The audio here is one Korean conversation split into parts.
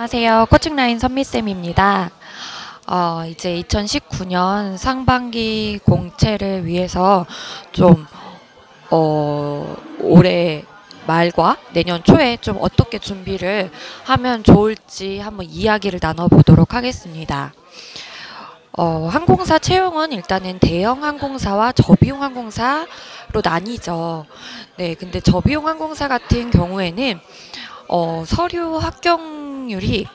안녕하세요. 코칭라인 선미쌤입니다. 이제 2019년 상반기 공채를 위해서 좀, 올해 말과 내년 초에 좀 어떻게 준비를 하면 좋을지 한번 이야기를 나눠보도록 하겠습니다. 항공사 채용은 일단은 대형 항공사와 저비용 항공사로 나뉘죠. 네, 근데 저비용 항공사 같은 경우에는 서류 합격률이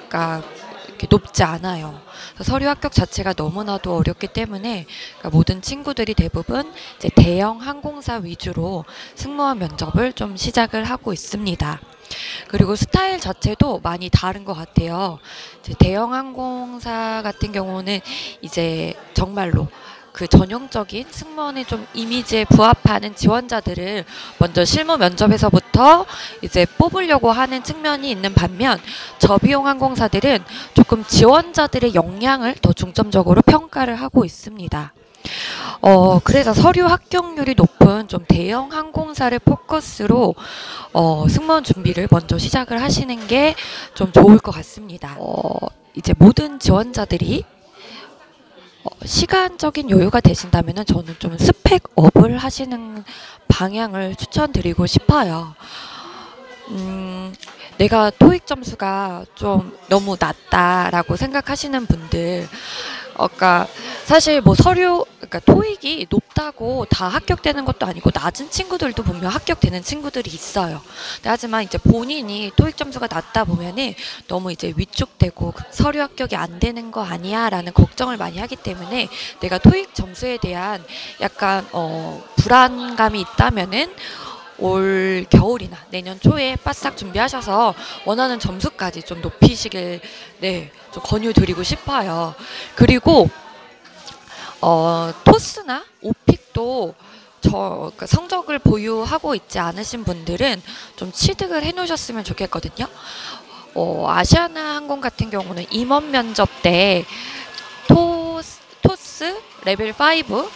그러니까 이렇게 높지 않아요. 서류 합격 자체가 너무나도 어렵기 때문에 그러니까 모든 친구들이 대부분 이제 대형 항공사 위주로 승무원 면접을 좀 시작을 하고 있습니다. 그리고 스타일 자체도 많이 다른 것 같아요. 이제 대형 항공사 같은 경우는 이제 정말로 그 전형적인 승무원의 좀 이미지에 부합하는 지원자들을 먼저 실무 면접에서부터 이제 뽑으려고 하는 측면이 있는 반면 저비용 항공사들은 조금 지원자들의 역량을 더 중점적으로 평가를 하고 있습니다. 그래서 서류 합격률이 높은 좀 대형 항공사를 포커스로 승무원 준비를 먼저 시작을 하시는 게 좀 좋을 것 같습니다. 이제 모든 지원자들이 시간적인 여유가 되신다면 저는 좀 스펙업을 하시는 방향을 추천드리고 싶어요. 내가 토익 점수가 좀 너무 낮다라고 생각하시는 분들, 그러니까 사실 뭐 그러니까 토익이 높다고 다 합격되는 것도 아니고 낮은 친구들도 분명 합격되는 친구들이 있어요. 하지만 이제 본인이 토익 점수가 낮다 보면은 너무 이제 위축되고 서류 합격이 안 되는 거 아니야라는 걱정을 많이 하기 때문에 내가 토익 점수에 대한 약간 불안감이 있다면은 올 겨울이나 내년 초에 바싹 준비하셔서 원하는 점수까지 좀 높이시길 좀 권유드리고 싶어요. 그리고 토스나 오픽도 그러니까 성적을 보유하고 있지 않으신 분들은 좀 취득을 해놓으셨으면 좋겠거든요. 아시아나 항공 같은 경우는 임원 면접 때 토스 레벨 5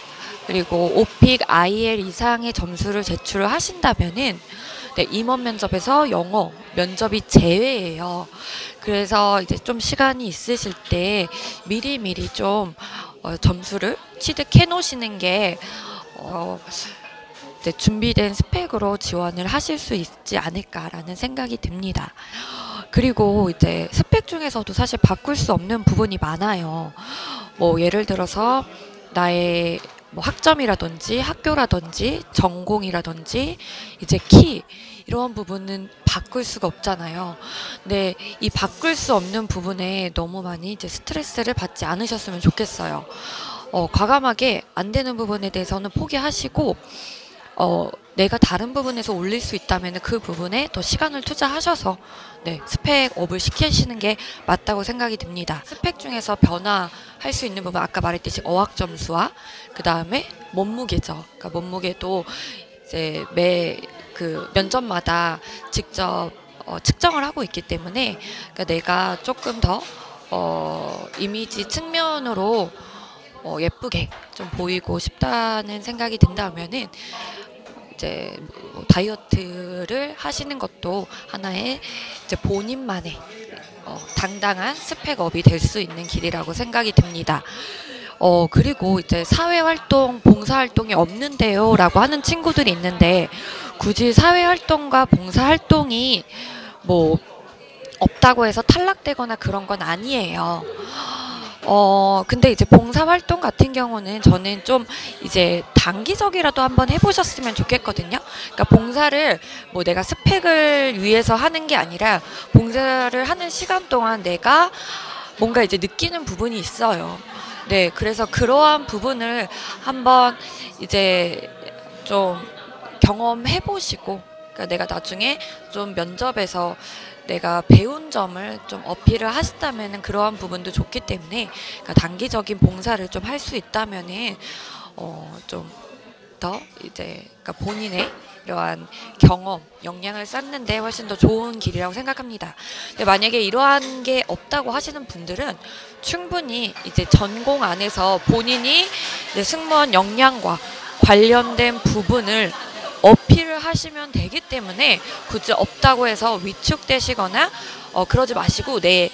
그리고 오픽 IL 이상의 점수를 제출을 하신다면은 임원 면접에서 영어 면접이 제외예요. 그래서 이제 좀 시간이 있으실 때 미리미리 좀 점수를 취득해 놓으시는 게 이제 준비된 스펙으로 지원을 하실 수 있지 않을까라는 생각이 듭니다. 그리고 이제 스펙 중에서도 사실 바꿀 수 없는 부분이 많아요. 뭐 예를 들어서 나의 뭐 학점이라든지 학교라든지 전공이라든지 이제 키 이런 부분은 바꿀 수가 없잖아요. 근데 이 바꿀 수 없는 부분에 너무 많이 이제 스트레스를 받지 않으셨으면 좋겠어요. 과감하게 안 되는 부분에 대해서는 포기하시고 내가 다른 부분에서 올릴 수 있다면 그 부분에 더 시간을 투자하셔서 스펙업을 시키시는 게 맞다고 생각이 듭니다. 스펙 중에서 변화할 수 있는 부분 아까 말했듯이 어학 점수와 그 다음에 몸무게죠. 그러니까 몸무게도 이제 그 면접마다 직접 측정을 하고 있기 때문에 그러니까 내가 조금 더 이미지 측면으로 예쁘게 좀 보이고 싶다는 생각이 든다면은 이제 뭐 다이어트를 하시는 것도 하나의 이제 본인만의 당당한 스펙업이 될 수 있는 길이라고 생각이 듭니다. 그리고 이제 사회활동, 봉사활동이 없는데요 라고 하는 친구들이 있는데 굳이 사회활동과 봉사활동이 뭐 없다고 해서 탈락되거나 그런 건 아니에요. 근데 이제 봉사활동 같은 경우는 저는 좀 이제 단기적이라도 한번 해보셨으면 좋겠거든요. 그러니까 봉사를 뭐 내가 스펙을 위해서 하는 게 아니라 봉사를 하는 시간 동안 내가 뭔가 이제 느끼는 부분이 있어요. 그래서 그러한 부분을 한번 이제 좀 경험해 보시고 그러니까 내가 나중에 좀 면접에서 내가 배운 점을 좀 어필을 하신다면은 그러한 부분도 좋기 때문에 그러니까 단기적인 봉사를 좀 할 수 있다면은 좀 더 이제 그러니까 본인의 이러한 경험, 역량을 쌓는데 훨씬 더 좋은 길이라고 생각합니다. 근데 만약에 이러한 게 없다고 하시는 분들은 충분히 이제 전공 안에서 본인이 이제 승무원 역량과 관련된 부분을 어필을 하시면 되기 때문에 굳이 없다고 해서 위축되시거나 그러지 마시고 내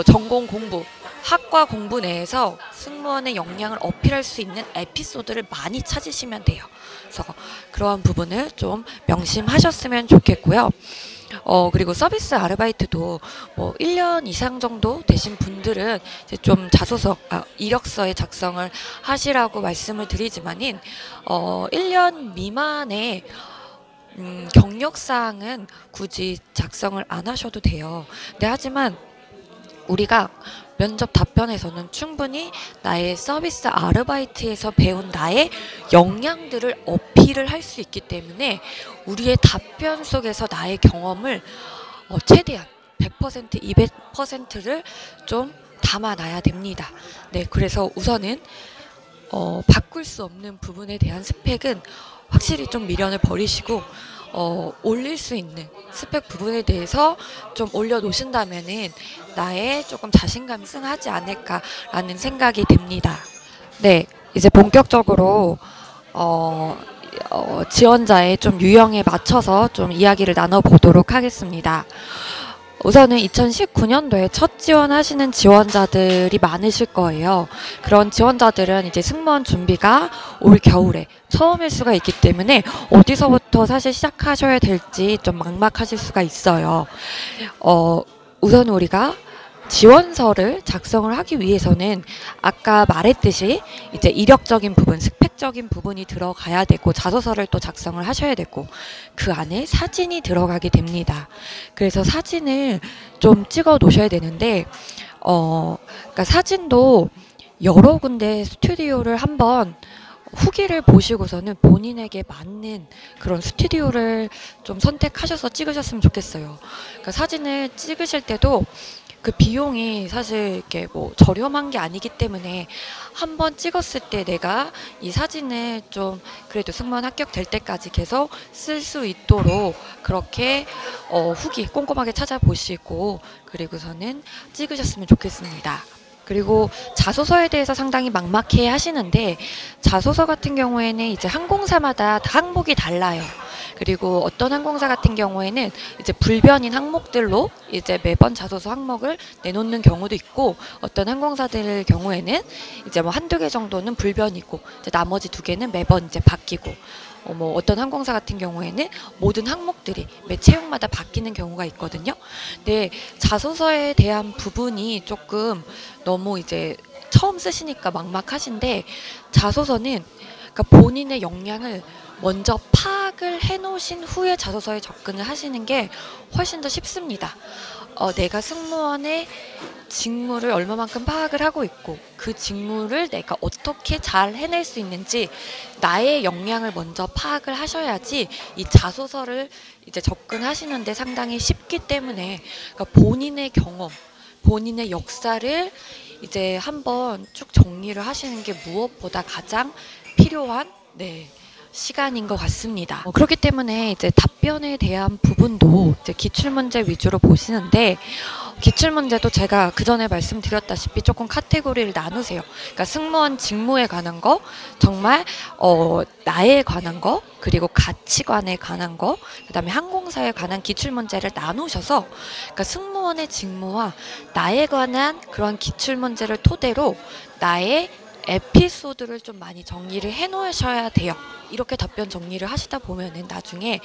전공 공부, 학과 공부 내에서 승무원의 역량을 어필할 수 있는 에피소드를 많이 찾으시면 돼요. 그래서 그러한 부분을 좀 명심하셨으면 좋겠고요. 그리고 서비스 아르바이트도 뭐 1년 이상 정도 되신 분들은 이제 좀 이력서의 작성을 하시라고 말씀을 드리지만은 1년 미만의 경력사항은 굳이 작성을 안 하셔도 돼요. 네, 하지만 우리가 면접 답변에서는 충분히 나의 서비스 아르바이트에서 배운 나의 역량들을 어필을 할 수 있기 때문에 우리의 답변 속에서 나의 경험을 최대한 100%, 200%를 좀 담아놔야 됩니다. 네, 그래서 우선은 바꿀 수 없는 부분에 대한 스펙은 확실히 좀 미련을 버리시고 올릴 수 있는 스펙 부분에 대해서 좀 올려놓으신다면은 나의 조금 자신감이 승하지 않을까라는 생각이 듭니다. 네, 이제 본격적으로 지원자의 좀 유형에 맞춰서 좀 이야기를 나눠보도록 하겠습니다. 우선은 2019년도에 첫 지원하시는 지원자들이 많으실 거예요. 그런 지원자들은 이제 승무원 준비가 올 겨울에 처음일 수가 있기 때문에 어디서부터 사실 시작하셔야 될지 좀 막막하실 수가 있어요. 우선 우리가 지원서를 작성을 하기 위해서는 아까 말했듯이 이제 이력적인 부분, 스펙적인 부분이 들어가야 되고 자소서를 또 작성을 하셔야 되고 그 안에 사진이 들어가게 됩니다. 그래서 사진을 좀 찍어 놓으셔야 되는데 그러니까 사진도 여러 군데 스튜디오를 한번 후기를 보시고서는 본인에게 맞는 그런 스튜디오를 좀 선택하셔서 찍으셨으면 좋겠어요. 그러니까 사진을 찍으실 때도 그 비용이 사실 이렇게 뭐 저렴한 게 아니기 때문에 한번 찍었을 때 내가 이 사진을 좀 그래도 승무원 합격될 때까지 계속 쓸 수 있도록 그렇게 후기 꼼꼼하게 찾아보시고 그리고서는 찍으셨으면 좋겠습니다. 그리고 자소서에 대해서 상당히 막막해 하시는데 자소서 같은 경우에는 이제 항공사마다 항목이 달라요. 그리고 어떤 항공사 같은 경우에는 이제 불변인 항목들로 이제 매번 자소서 항목을 내놓는 경우도 있고 어떤 항공사들 경우에는 이제 뭐 한두 개 정도는 불변이고 이제 나머지 두 개는 매번 이제 바뀌고 뭐 어떤 항공사 같은 경우에는 모든 항목들이 매 채용마다 바뀌는 경우가 있거든요. 근데 자소서에 대한 부분이 조금 너무 이제 처음 쓰시니까 막막하신데 자소서는 그러니까 본인의 역량을 먼저 파악을 해놓으신 후에 자소서에 접근을 하시는 게 훨씬 더 쉽습니다. 내가 승무원의 직무를 얼마만큼 파악을 하고 있고 그 직무를 내가 어떻게 잘 해낼 수 있는지 나의 역량을 먼저 파악을 하셔야지 이 자소서를 이제 접근하시는데 상당히 쉽기 때문에 그러니까 본인의 경험, 본인의 역사를 이제 한번 쭉 정리를 하시는 게 무엇보다 가장 필요한 시간인 것 같습니다. 그렇기 때문에 이제 답변에 대한 부분도 이제 기출문제 위주로 보시는데 기출문제도 제가 그 전에 말씀드렸다시피 조금 카테고리를 나누세요. 그러니까 승무원 직무에 관한 거, 정말 나에 관한 거, 그리고 가치관에 관한 거, 그다음에 항공사에 관한 기출문제를 나누셔서 그러니까 승무원의 직무와 나에 관한 그런 기출문제를 토대로 나의 에피소드를 좀 많이 정리를 해 놓으셔야 돼요. 이렇게 답변 정리를 하시다 보면은 나중에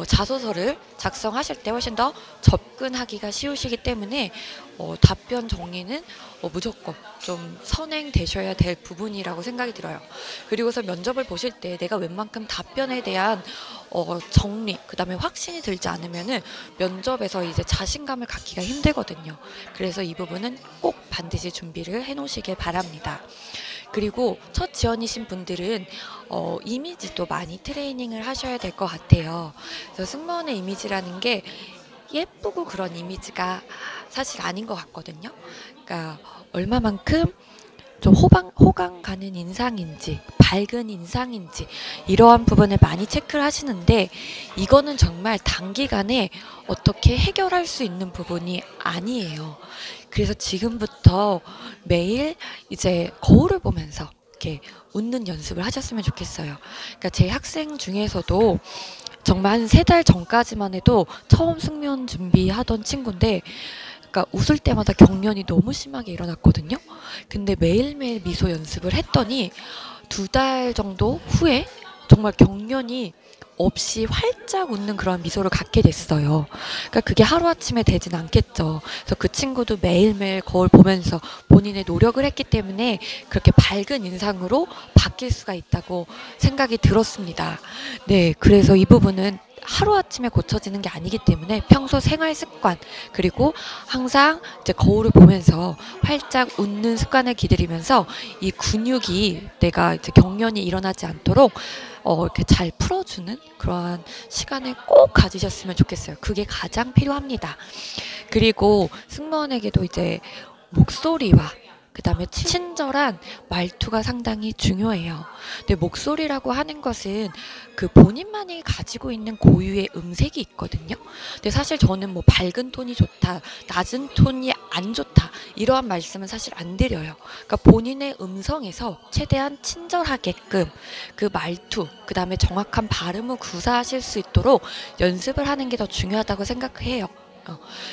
자소서를 작성하실 때 훨씬 더 접근하기가 쉬우시기 때문에 답변 정리는 무조건 좀 선행되셔야 될 부분이라고 생각이 들어요. 그리고서 면접을 보실 때 내가 웬만큼 답변에 대한 정리, 그 다음에 확신이 들지 않으면은 면접에서 이제 자신감을 갖기가 힘들거든요. 그래서 이 부분은 꼭 반드시 준비를 해 놓으시길 바랍니다. 그리고 첫 지원이신 분들은 이미지도 많이 트레이닝을 하셔야 될 것 같아요. 그래서 승무원의 이미지라는 게 예쁘고 그런 이미지가 사실 아닌 것 같거든요. 그러니까 얼마만큼 좀 호감 가는 인상인지 밝은 인상인지 이러한 부분을 많이 체크를 하시는데 이거는 정말 단기간에 어떻게 해결할 수 있는 부분이 아니에요. 그래서 지금부터 매일 이제 거울을 보면서 이렇게 웃는 연습을 하셨으면 좋겠어요. 그러니까 제 학생 중에서도 정말 한 3달 전까지만 해도 처음 승무원 준비하던 친구인데 그러니까 웃을 때마다 경련이 너무 심하게 일어났거든요. 근데 매일매일 미소 연습을 했더니 2달 정도 후에 정말 경련이 없이 활짝 웃는 그런 미소를 갖게 됐어요. 그러니까 그게 하루아침에 되진 않겠죠. 그래서 그 친구도 매일매일 거울 보면서 본인의 노력을 했기 때문에 그렇게 밝은 인상으로 바뀔 수가 있다고 생각이 들었습니다. 네, 그래서 이 부분은 하루아침에 고쳐지는 게 아니기 때문에 평소 생활 습관, 그리고 항상 이제 거울을 보면서 활짝 웃는 습관을 기들이면서 이 근육이 내가 이제 경련이 일어나지 않도록 이렇게 잘 풀어주는 그러한 시간을 꼭 가지셨으면 좋겠어요. 그게 가장 필요합니다. 그리고 승무원에게도 이제 목소리와 그 다음에 친절한 말투가 상당히 중요해요. 근데 목소리라고 하는 것은 그 본인만이 가지고 있는 고유의 음색이 있거든요. 근데 사실 저는 뭐 밝은 톤이 좋다, 낮은 톤이 안 좋다, 이러한 말씀은 사실 안 드려요. 그러니까 본인의 음성에서 최대한 친절하게끔 그 말투, 그 다음에 정확한 발음을 구사하실 수 있도록 연습을 하는 게 더 중요하다고 생각해요.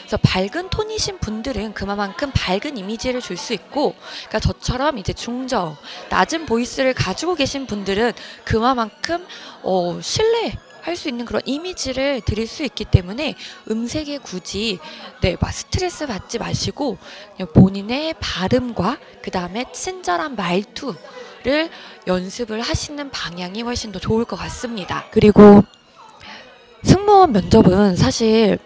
그래서 밝은 톤이신 분들은 그만큼 밝은 이미지를 줄 수 있고, 그러니까 저처럼 이제 중저음, 낮은 보이스를 가지고 계신 분들은 그만큼 신뢰할 수 있는 그런 이미지를 드릴 수 있기 때문에 음색에 굳이 막 스트레스 받지 마시고 그냥 본인의 발음과 그 다음에 친절한 말투를 연습을 하시는 방향이 훨씬 더 좋을 것 같습니다. 그리고 승무원 면접은 사실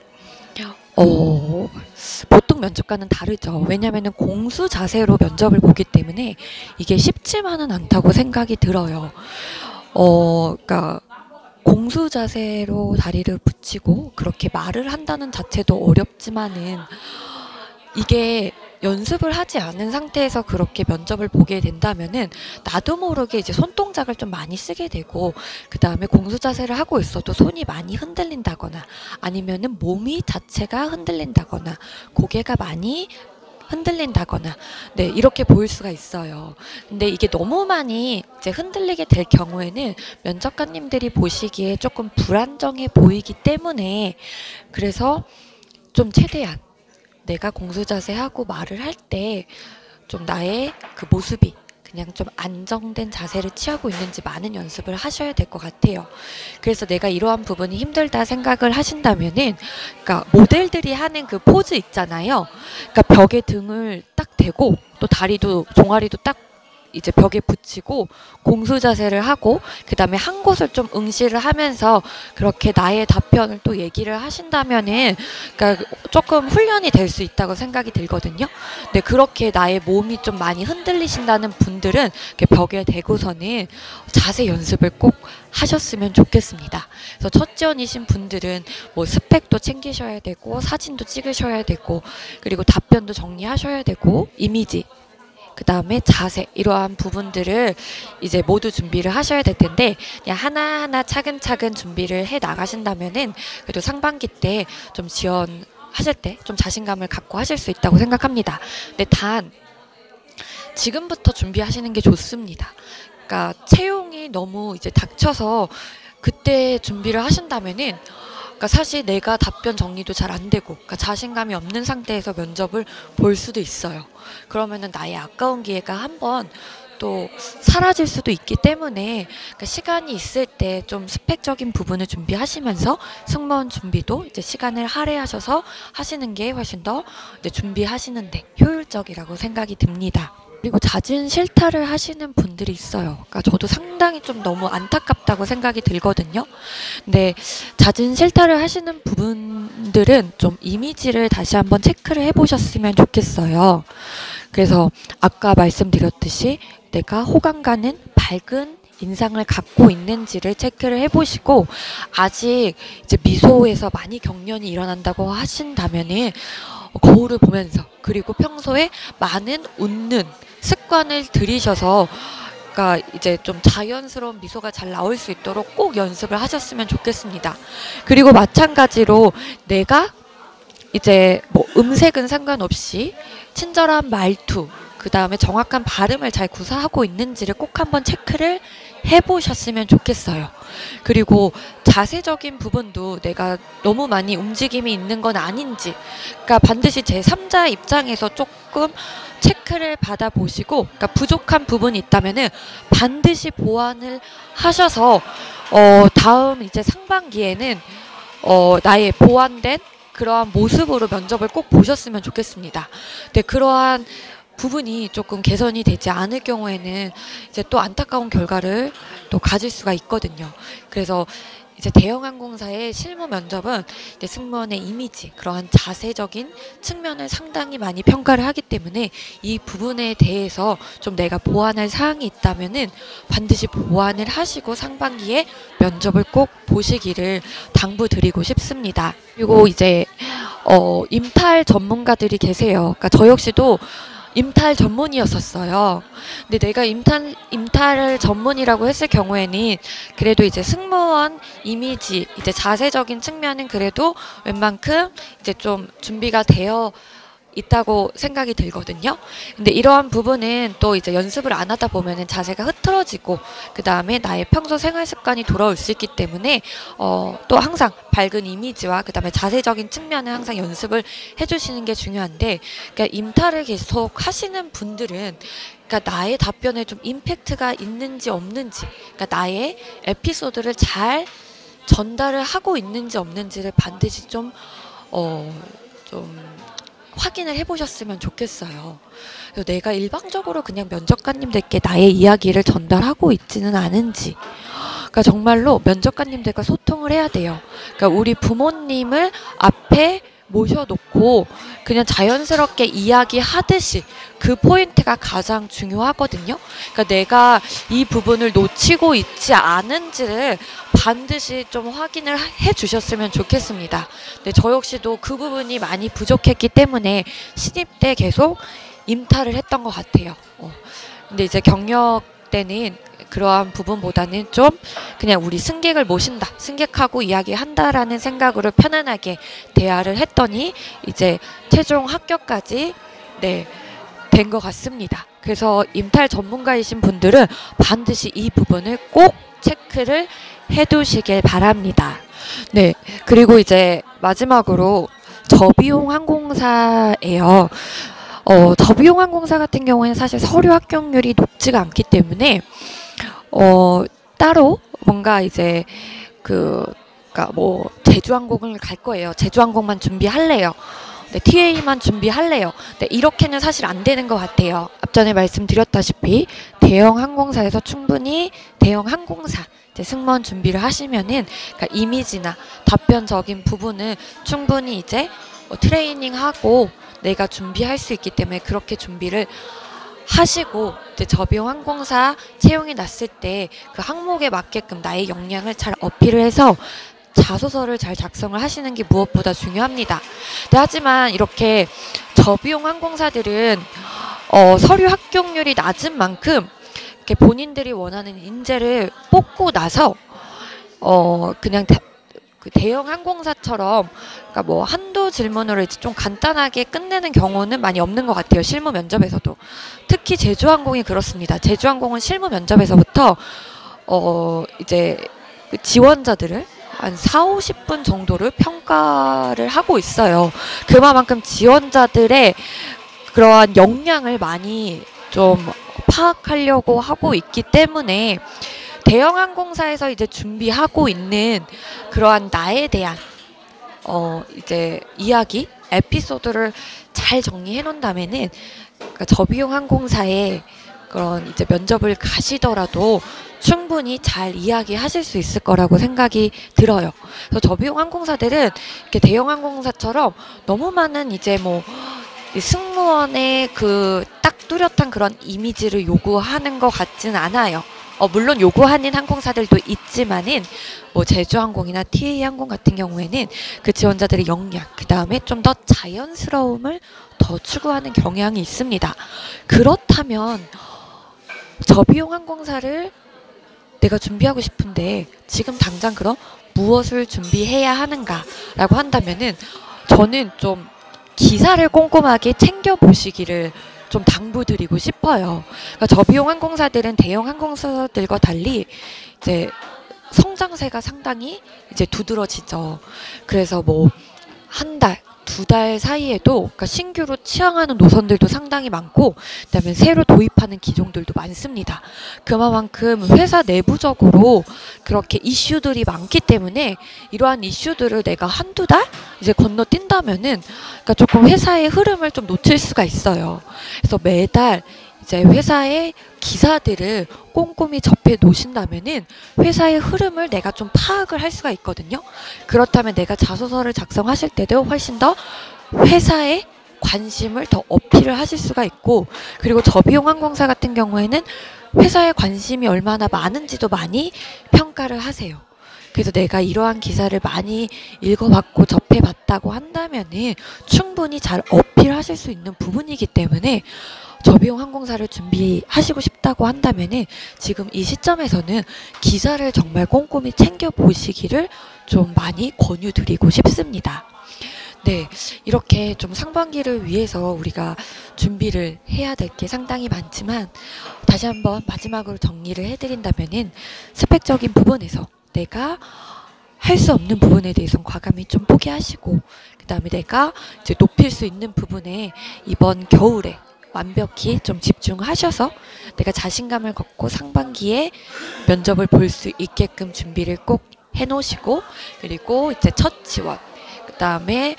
보통 면접과는 다르죠. 왜냐면은 공수 자세로 면접을 보기 때문에 이게 쉽지만은 않다고 생각이 들어요. 그러니까 공수 자세로 다리를 붙이고 그렇게 말을 한다는 자체도 어렵지만은 이게 연습을 하지 않은 상태에서 그렇게 면접을 보게 된다면은 나도 모르게 이제 손동작을 좀 많이 쓰게 되고, 그 다음에 공수 자세를 하고 있어도 손이 많이 흔들린다거나 아니면은 몸이 자체가 흔들린다거나 고개가 많이 흔들린다거나 이렇게 보일 수가 있어요. 근데 이게 너무 많이 이제 흔들리게 될 경우에는 면접관님들이 보시기에 조금 불안정해 보이기 때문에, 그래서 좀 최대한 내가 공수자세하고 말을 할 때 좀 나의 그 모습이 그냥 좀 안정된 자세를 취하고 있는지 많은 연습을 하셔야 될 것 같아요. 그래서 내가 이러한 부분이 힘들다 생각을 하신다면은, 그러니까 모델들이 하는 그 포즈 있잖아요. 그러니까 벽에 등을 딱 대고 또 다리도 종아리도 딱 이제 벽에 붙이고 공수 자세를 하고 그 다음에 한 곳을 좀 응시를 하면서 그렇게 나의 답변을 또 얘기를 하신다면은, 그러니까 조금 훈련이 될 수 있다고 생각이 들거든요. 근데 그렇게 나의 몸이 좀 많이 흔들리신다는 분들은 벽에 대고서는 자세 연습을 꼭 하셨으면 좋겠습니다. 그래서 첫 지원이신 분들은 뭐 스펙도 챙기셔야 되고 사진도 찍으셔야 되고 그리고 답변도 정리하셔야 되고 이미지, 그 다음에 자세, 이러한 부분들을 이제 모두 준비를 하셔야 될 텐데 그냥 하나하나 차근차근 준비를 해 나가신다면은 그래도 상반기 때 좀 지원하실 때 좀 자신감을 갖고 하실 수 있다고 생각합니다. 근데 단 지금부터 준비하시는 게 좋습니다. 그러니까 채용이 너무 이제 닥쳐서 그때 준비를 하신다면은, 그러니까 사실 내가 답변 정리도 잘 안 되고 그러니까 자신감이 없는 상태에서 면접을 볼 수도 있어요. 그러면은 나의 아까운 기회가 한번 또 사라질 수도 있기 때문에, 그러니까 시간이 있을 때 좀 스펙적인 부분을 준비하시면서 승무원 준비도 이제 시간을 할애하셔서 하시는 게 훨씬 더 이제 준비하시는데 효율적이라고 생각이 듭니다. 그리고 잦은 실타를 하시는 분들이 있어요. 그러니까 저도 상당히 좀 너무 안타깝다고 생각이 들거든요. 근데 잦은 실타를 하시는 부분들은 좀 이미지를 다시 한번 체크를 해보셨으면 좋겠어요. 그래서 아까 말씀드렸듯이 내가 호감 가는 밝은 인상을 갖고 있는지를 체크를 해보시고, 아직 이제 미소에서 많이 경련이 일어난다고 하신다면은 거울을 보면서 그리고 평소에 많은 웃는 습관을 들이셔서, 그러니까 이제 좀 자연스러운 미소가 잘 나올 수 있도록 꼭 연습을 하셨으면 좋겠습니다. 그리고 마찬가지로 내가 이제 뭐 음색은 상관없이 친절한 말투, 그 다음에 정확한 발음을 잘 구사하고 있는지를 꼭 한번 체크를 해보셨으면 좋겠어요. 그리고 자세적인 부분도 내가 너무 많이 움직임이 있는 건 아닌지, 그러니까 반드시 제3자 입장에서 조금 체크를 받아보시고, 그러니까 부족한 부분이 있다면은 반드시 보완을 하셔서 다음 이제 상반기에는 나의 보완된 그러한 모습으로 면접을 꼭 보셨으면 좋겠습니다. 네, 그러한 부분이 조금 개선이 되지 않을 경우에는 이제 또 안타까운 결과를 또 가질 수가 있거든요. 그래서 이제 대형 항공사의 실무 면접은 이제 승무원의 이미지, 그러한 자세적인 측면을 상당히 많이 평가를 하기 때문에 이 부분에 대해서 좀 내가 보완할 사항이 있다면은 반드시 보완을 하시고 상반기에 면접을 꼭 보시기를 당부드리고 싶습니다. 그리고 이제 임탈 전문가들이 계세요. 그러니까 저 역시도 임탈 전문이었었어요. 근데 내가 임탈을 전문이라고 했을 경우에는 그래도 이제 승무원 이미지, 이제 자세적인 측면은 그래도 웬만큼 이제 좀 준비가 되어 있다고 생각이 들거든요. 근데 이러한 부분은 또 이제 연습을 안 하다 보면은 자세가 흐트러지고 그 다음에 나의 평소 생활 습관이 돌아올 수 있기 때문에 또 항상 밝은 이미지와 그 다음에 자세적인 측면을 항상 연습을 해주시는 게 중요한데, 그러니까 임탈을 계속 하시는 분들은 그러니까 나의 답변에 좀 임팩트가 있는지 없는지, 그러니까 나의 에피소드를 잘 전달을 하고 있는지 없는지를 반드시 좀 확인을 해보셨으면 좋겠어요. 그래서 내가 일방적으로 그냥 면접관님들께 나의 이야기를 전달하고 있지는 않은지, 그러니까 정말로 면접관님들과 소통을 해야 돼요. 그러니까 우리 부모님을 앞에 모셔놓고 그냥 자연스럽게 이야기하듯이 그 포인트가 가장 중요하거든요. 그러니까 내가 이 부분을 놓치고 있지 않은지를 반드시 좀 확인을 해 주셨으면 좋겠습니다. 네, 저 역시도 그 부분이 많이 부족했기 때문에 신입 때 계속 임탈을 했던 것 같아요. 근데 이제 경력 때는 그러한 부분보다는 좀 그냥 우리 승객을 모신다, 승객하고 이야기한다라는 생각으로 편안하게 대화를 했더니 이제 최종 합격까지 된 것 같습니다. 그래서 임탈 전문가이신 분들은 반드시 이 부분을 꼭 체크를 해두시길 바랍니다. 네, 그리고 이제 마지막으로 저비용 항공사예요. 저비용 항공사 같은 경우에는 사실 서류 합격률이 높지가 않기 때문에 따로 뭔가 이제 그러니까 뭐 제주항공을 갈 거예요. 제주항공만 준비할래요. 네, TA만 준비할래요. 네, 이렇게는 사실 안 되는 것 같아요. 앞전에 말씀드렸다시피 대형 항공사에서 충분히 대형 항공사 이제 승무원 준비를 하시면은 그러니까 이미지나 답변적인 부분은 충분히 이제 트레이닝하고 내가 준비할 수 있기 때문에 그렇게 준비를 하시고 이제 저비용 항공사 채용이 났을 때 그 항목에 맞게끔 나의 역량을 잘 어필을 해서 자소서를 잘 작성을 하시는 게 무엇보다 중요합니다. 네, 하지만 이렇게 저비용 항공사들은 서류 합격률이 낮은 만큼 이렇게 본인들이 원하는 인재를 뽑고 나서 그냥 그 대형 항공사처럼 그러니까 뭐 한두 질문으로 이제 좀 간단하게 끝내는 경우는 많이 없는 것 같아요. 실무 면접에서도. 특히 제주항공이 그렇습니다. 제주항공은 실무 면접에서부터 이제 그 지원자들을 한 40-50분 정도를 평가를 하고 있어요. 그만큼 지원자들의 그러한 역량을 많이 좀 파악하려고 하고 있기 때문에 대형 항공사에서 이제 준비하고 있는 그러한 나에 대한 이제 이야기, 에피소드를 잘 정리해 놓는다면은 그러니까 저비용 항공사에 그런 이제 면접을 가시더라도 충분히 잘 이야기하실 수 있을 거라고 생각이 들어요. 그래서 저비용 항공사들은 이렇게 대형 항공사처럼 너무 많은 이제 뭐 승무원의 그 딱 뚜렷한 그런 이미지를 요구하는 것 같진 않아요. 물론 요구하는 항공사들도 있지만은 뭐 제주항공이나 TA항공 같은 경우에는 그 지원자들의 역량, 그 다음에 좀 더 자연스러움을 더 추구하는 경향이 있습니다. 그렇다면 저비용 항공사를 내가 준비하고 싶은데 지금 당장 그럼 무엇을 준비해야 하는가라고 한다면은 저는 좀 기사를 꼼꼼하게 챙겨보시기를 좀 당부드리고 싶어요. 그러니까 저비용 항공사들은 대형 항공사들과 달리 이제 성장세가 상당히 이제 두드러지죠. 그래서 뭐 한 달, 두 달 사이에도 그러니까 신규로 취항하는 노선들도 상당히 많고 그다음에 새로 도입하는 기종들도 많습니다. 그만큼 회사 내부적으로 그렇게 이슈들이 많기 때문에 이러한 이슈들을 내가 한두 달 이제 건너뛴다면은 그러니까 조금 회사의 흐름을 좀 놓칠 수가 있어요. 그래서 매달 이제 회사의 기사들을 꼼꼼히 접해 놓으신다면은 회사의 흐름을 내가 좀 파악을 할 수가 있거든요. 그렇다면 내가 자소서를 작성하실 때도 훨씬 더 회사에 관심을 더 어필을 하실 수가 있고, 그리고 저비용 항공사 같은 경우에는 회사에 관심이 얼마나 많은지도 많이 평가를 하세요. 그래서 내가 이러한 기사를 많이 읽어봤고 접해봤다고 한다면은 충분히 잘 어필하실 수 있는 부분이기 때문에 저비용 항공사를 준비하시고 싶다고 한다면은 지금 이 시점에서는 기사를 정말 꼼꼼히 챙겨보시기를 좀 많이 권유드리고 싶습니다. 네, 이렇게 좀 상반기를 위해서 우리가 준비를 해야 될 게 상당히 많지만 다시 한번 마지막으로 정리를 해드린다면은 스펙적인 부분에서 내가 할 수 없는 부분에 대해서는 과감히 좀 포기하시고, 그 다음에 내가 이제 높일 수 있는 부분에 이번 겨울에 완벽히 좀 집중하셔서 내가 자신감을 갖고 상반기에 면접을 볼 수 있게끔 준비를 꼭 해놓으시고, 그리고 이제 첫 지원, 그 다음에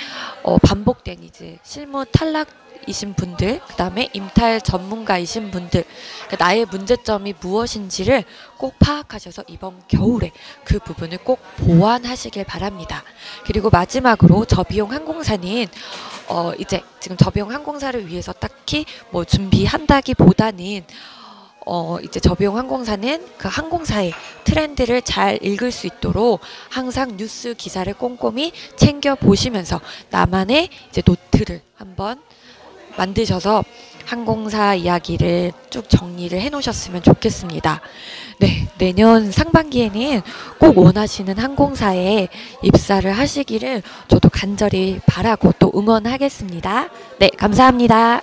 반복된 이제 실무 탈락이신 분들, 그 다음에 임탈 전문가이신 분들, 그러니까 나의 문제점이 무엇인지를 꼭 파악하셔서 이번 겨울에 그 부분을 꼭 보완하시길 바랍니다. 그리고 마지막으로 저비용 항공사는 이제 지금 저비용 항공사를 위해서 딱히 뭐 준비한다기보다는 이제 저비용 항공사는 그 항공사의 트렌드를 잘 읽을 수 있도록 항상 뉴스 기사를 꼼꼼히 챙겨 보시면서 나만의 이제 노트를 한번 만드셔서 항공사 이야기를 쭉 정리를 해 놓으셨으면 좋겠습니다. 네, 내년 상반기에는 꼭 원하시는 항공사에 입사를 하시기를 저도 간절히 바라고 또 응원하겠습니다. 네, 감사합니다.